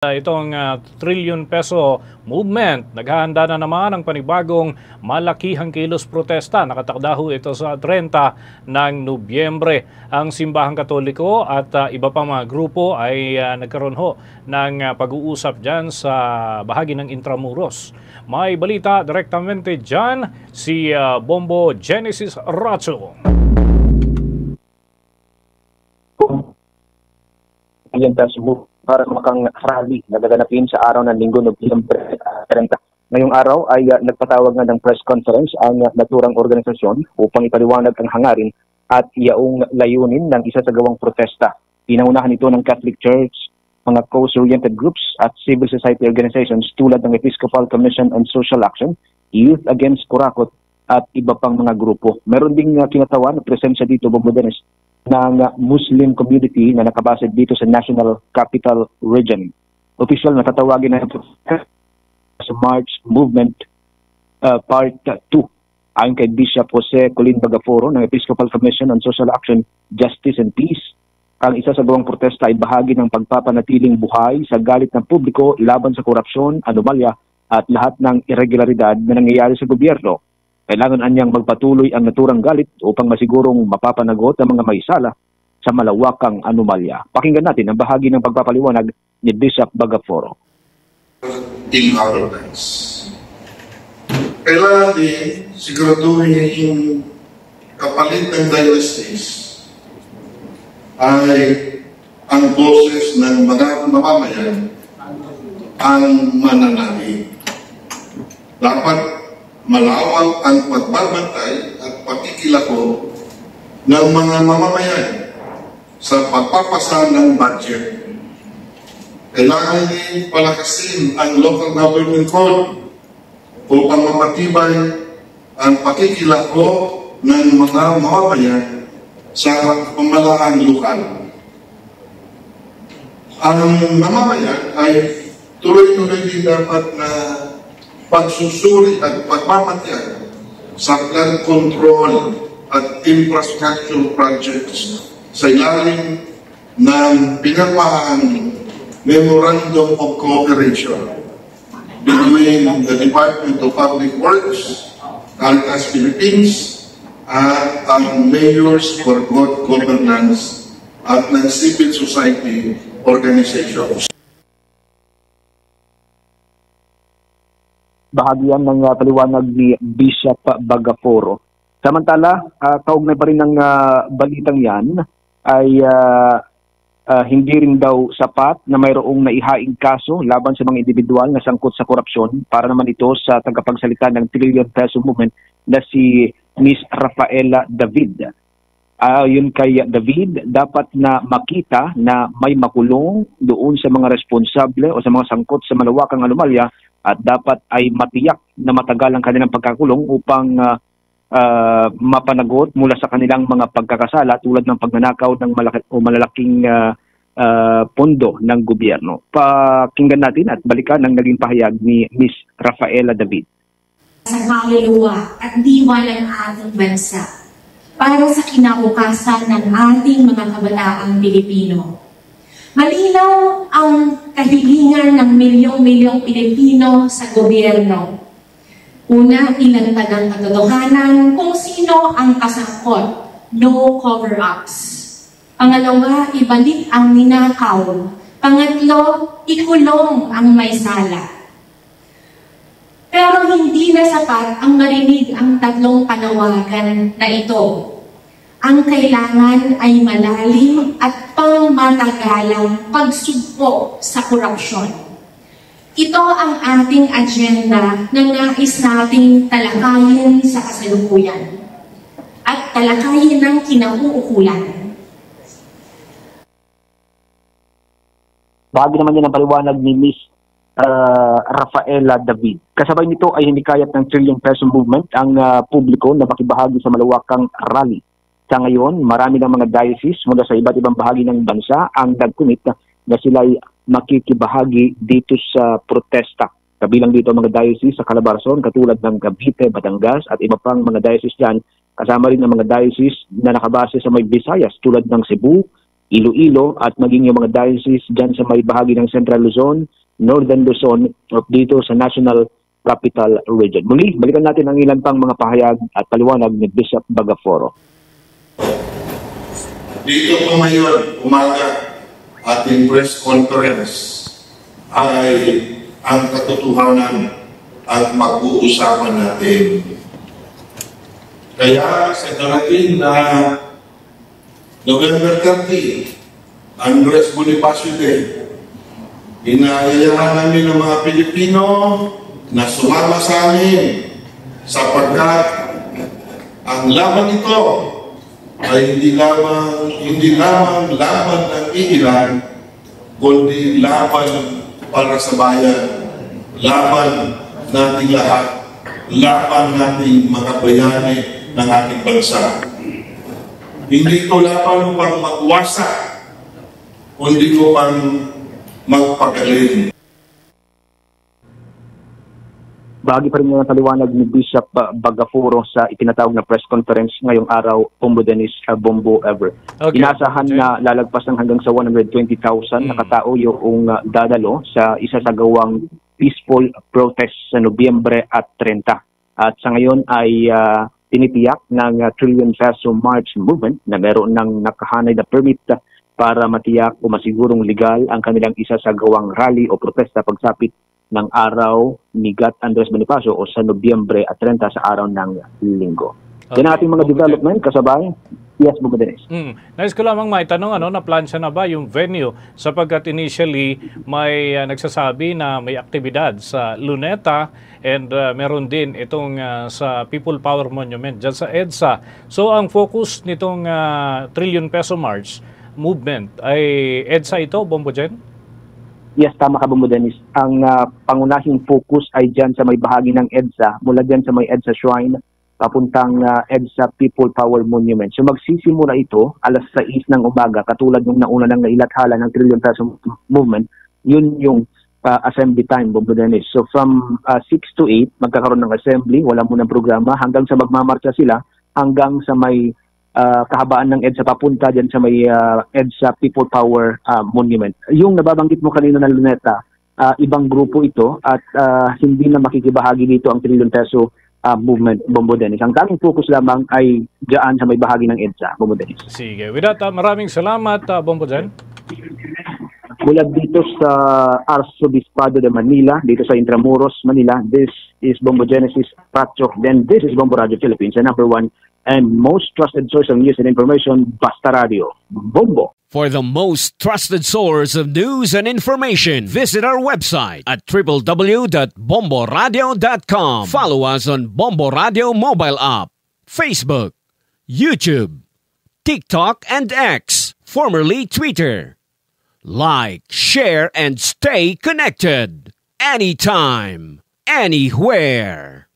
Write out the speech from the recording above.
Itong trillion peso movement, naghahanda na naman ang panibagong malakihang kilos protesta. Nakatakda ho ito sa 30 ng Nobyembre. Ang Simbahang Katoliko at iba pang mga grupo ay nagkaroon ho ng pag-uusap dyan sa bahagi ng Intramuros. May balita direktamente dyan si Bombo Genesis Ratso. Yan peso para makang rally na gaganapin sa araw ng Linggo, Nobyembre 30. Ngayong araw ay nagpatawag na ng press conference ang naturang organisasyon upang ipaliwanag ang hangarin at yaong layunin ng isa sa gawang protesta. Pinaunahan ito ng Catholic Church, mga cause-oriented groups at civil society organizations tulad ng Episcopal Commission on Social Action, Youth Against Kurakot at iba pang mga grupo. Meron ding kinatawan na presensya dito, Bombo Dennis, ng Muslim community na nakabase dito sa National Capital Region. Official na tatawagin na sa March Movement Part 2. Ayon kay Bishop Jose Colin Bagaforo ng Episcopal Commission on Social Action, Justice and Peace, ang isa sa gawang protesta ay bahagi ng pagpapanatiling buhay sa galit ng publiko laban sa korupsyon, anomalya at lahat ng irregularidad na nangyayari sa gobyerno. Kailangan anyang magpatuloy ang naturang galit upang masigurong mapapanagot ang mga maisala sa malawakang anomalya. Pakinggan natin ang bahagi ng pagpapaliwanag ni Bishop Bagaforo. In our lives, kailangan din siguraduhin yung kapalit ng dynasties ay ang boses ng mga mamamayan ang mananahi. Dapat malawak ang pagbabantay at pakikilahok ng mga mamamayan sa pagpapasa ng budget. Kailangan din palakasin ang local government code upang mapatibay ang pakikilahok ng mga mamamayan sa pamalaang lokal. Ang mamamayan ay tuloy-tuloy din dapat na pagsusuri at pagmamatyan sa flood control at infrastructure projects sa ilalim ng pinapahang Memorandum of Cooperation between the Department of Public Works, Caritas Philippines, at ang Mayors for Good Governance at ng civil society organizations. Bahagyan ng paliwanag ni Bishop Bagaforo. Samantala, kaugnay pa rin ng balitang yan ay hindi rin daw sapat na mayroong naihaing kaso laban sa mga individual na sangkot sa korupsyon para naman ito sa tagapagsalita ng trillion peso movement na si Miss Rafaela David. Ayon kay David, dapat na makita na may makulong doon sa mga responsable o sa mga sangkot sa malawakang anomalya at dapat ay matiyak na matagal ang kanilang pagkakulong upang mapanagot mula sa kanilang mga pagkakasala tulad ng pagnanakaw ng malalaking pondo ng gobyerno. Pakinggan natin at balikan ang naging pahayag ni Miss Rafaela David. Sa kaluluwa at diwa ng ating bansa para sa kinabukasan ng ating mga kabataang Pilipino. Malinaw ang kahilingan ng milyong-milyong Pilipino sa gobyerno. Una, ilantad ang katotohanan kung sino ang kasangkot, no cover-ups. Pangalawa, ibalik ang ninakaw. Pangatlo, ikulong ang may sala. Pero hindi na sapat ang marinig ang tatlong panawagan na ito. Ang kailangan ay malalim at pangmatagalang pagsugpo sa korupsyon. Ito ang ating agenda na nais nating talakayin sa kasalukuyan at talakayin ng kinauukulan. Bahagi naman yan ang paliwanag ni Miss Rafaela David. Kasabay nito ay hinikayat ng trillion peso movement ang publiko na makibahagi sa malawakang rally. Sa ngayon, marami ng mga diocese mula sa iba't ibang bahagi ng bansa ang nag-commit na sila ay makikibahagi dito sa protesta. Kabilang dito ang mga diocese sa Calabarzon katulad ng Cavite, Batangas at iba pang mga diocese dyan. Kasama rin ang mga diocese na nakabase sa may Visayas tulad ng Cebu, Iloilo at maging yung mga diocese dyan sa may bahagi ng Central Luzon, Northern Luzon at dito sa National Capital Region. Muli, balikan natin ang ilan pang mga pahayag at paliwanag ni Bishop Bagaforo. Dito po ngayon, umaga, ating press conference ay ang katotohanan at mag-uusapan natin. Kaya sa darating na November 30, Andres Bonifacio Day, inayayahan namin ng mga Pilipino na sumama sa amin sapagkat ang laban ito ay hindi lamang laban ng iilan, kundi laban para sa bayan, laban nating lahat, laban nating mga bayani ng ating bansa. Hindi ito laban upang magwasak, kundi upang magpagaling. Bahagi pa rin ng paliwanag ni Bishop Bagaforo sa itinatawag na press conference ngayong araw, Bombo Dennis, Bombo Ever. Okay. Inaasahan na lalagpas ng hanggang sa 120,000 na katao yung dadalo sa isa sa gawang peaceful protest sa Nobyembre at 30. At sa ngayon ay tinitiyak ng Trillion Peso March Movement na meron ng nakahanay na permit para matiyak o masigurong legal ang kanilang isa sa gawang rally o protesta pagsapit ng araw ni Gat Andres Bonifacio o sa Nobyembre at 30 sa araw ng Linggo. Okay. Yan ating mga development kasabay. Yes, Bombo Dennis. Nais ko lamang maitanong, na-plansya na ba yung venue sapagkat initially may nagsasabi na may aktibidad sa Luneta and meron din itong sa People Power Monument dyan sa EDSA. So ang focus nitong Trillion Peso March movement ay EDSA ito, Bombo Jen? Yes, tama ka, Bombo Dennis. Ang pangunahing focus ay dyan sa may bahagi ng EDSA, mula dyan sa may EDSA Shrine, papuntang EDSA People Power Monument. So magsisimula ito alas 6 ng umaga, katulad ng nauna ng nailathala ng Trillion Peso Movement, yun yung assembly time, Bombo Dennis. So from 6 to 8, magkakaroon ng assembly, wala munang programa, hanggang sa magmamarcha sila, hanggang sa may kahabaan ng EDSA papunta dyan sa may EDSA People Power Monument. Yung nababanggit mo kanina na Luneta, ibang grupo ito at hindi na makikibahagi dito ang Trillion Peso movement, Bombo Dennis. Ang tanging focus lamang ay diyan sa may bahagi ng EDSA, Bombo Dennis. Sige. With that, maraming salamat, Bombo Den. Mula dito sa Arzobispado de Manila, dito sa Intramuros, Manila, this is Bombo Genesis Patchok. Then this is Bombo Radio Philippines, the #1 and most trusted source of news and information, Basta Radio. Bombo! For the most trusted source of news and information, visit our website at www.bomboradio.com. Follow us on Bombo Radio mobile app, Facebook, YouTube, TikTok, and X, formerly Twitter. Like, share, and stay connected. Anytime, anywhere.